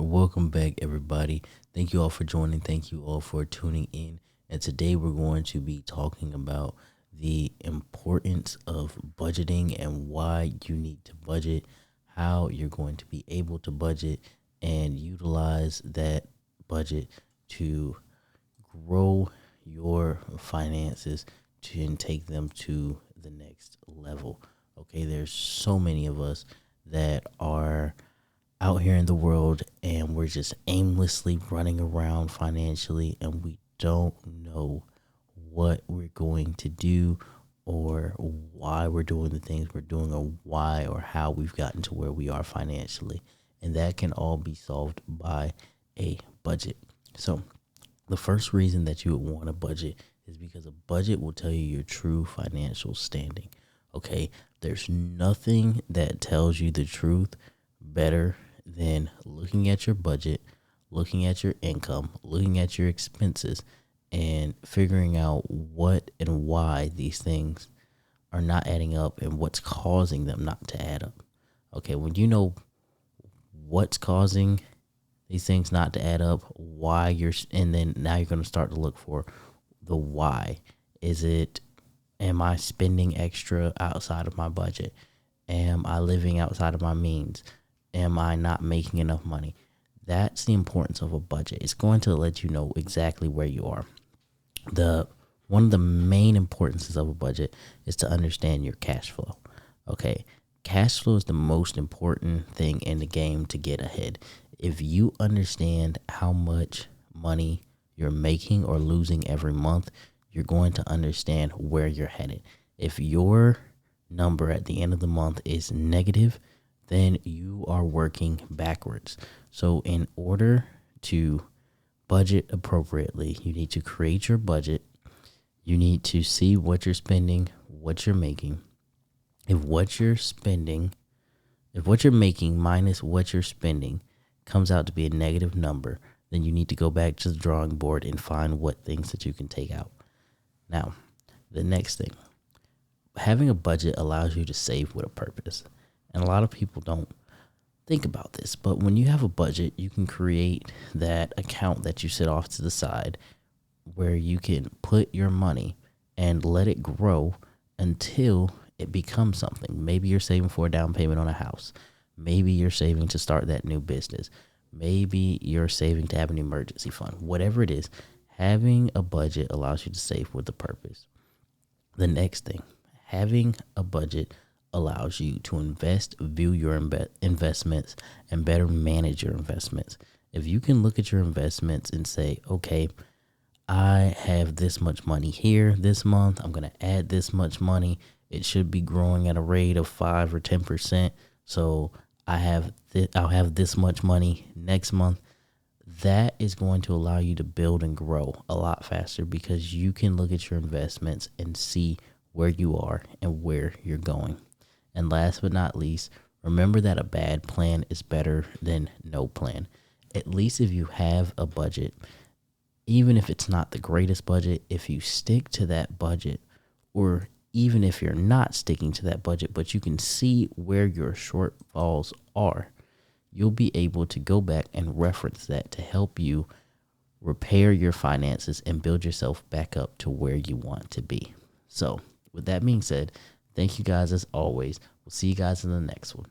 welcome back, everybody. Thank you all for joining. Thank you all for tuning in. And today we're going to be talking about the importance of budgeting and why you need to budget, how you're going to be able to budget and utilize that budget to grow your finances and take them to the next level. Okay, there's so many of us that are out here in the world and we're just aimlessly running around financially and we don't know what we're going to do or why we're doing the things we're doing or why or how we've gotten to where we are financially. And that can all be solved by a budget. So the first reason that you would want a budget is because a budget will tell you your true financial standing. Okay, there's nothing that tells you the truth better than looking at your budget, looking at your income, looking at your expenses, and figuring out what and why these things are not adding up and what's causing them not to add up. Okay, when you know what's causing these things not to add up, and then now you're going to start to look for the why. Am I spending extra outside of my budget? Am I living outside of my means? Am I not making enough money? That's the importance of a budget. It's going to let you know exactly where you are. One of the main importances of a budget is to understand your cash flow. Okay. Cash flow is the most important thing in the game to get ahead. If you understand how much money you're making or losing every month, you're going to understand where you're headed. If your number at the end of the month is negative, then you are working backwards. So in order to budget appropriately, you need to create your budget. You need to see what you're spending, what you're making. If what you're making minus what you're spending comes out to be a negative number, then you need to go back to the drawing board and find what things that you can take out. Now, the next thing, having a budget allows you to save with a purpose. And a lot of people don't think about this, but when you have a budget, you can create that account that you set off to the side where you can put your money and let it grow until it becomes something. Maybe you're saving for a down payment on a house. Maybe you're saving to start that new business. Maybe you're saving to have an emergency fund. Whatever it is, having a budget allows you to save with a purpose. The next thing, having a budget allows you to view your investments, and better manage your investments. If you can look at your investments and say, okay, I have this much money here this month. I'm going to add this much money. It should be growing at a rate of 5 or 10%. So I'll have this much money next month. That is going to allow you to build and grow a lot faster because you can look at your investments and see where you are and where you're going. And last but not least, remember that a bad plan is better than no plan. At least if you have a budget, even if it's not the greatest budget, if you stick to that budget, or even if you're not sticking to that budget, but you can see where your shortfalls are, you'll be able to go back and reference that to help you repair your finances and build yourself back up to where you want to be. So with that being said, thank you guys as always. We'll see you guys in the next one.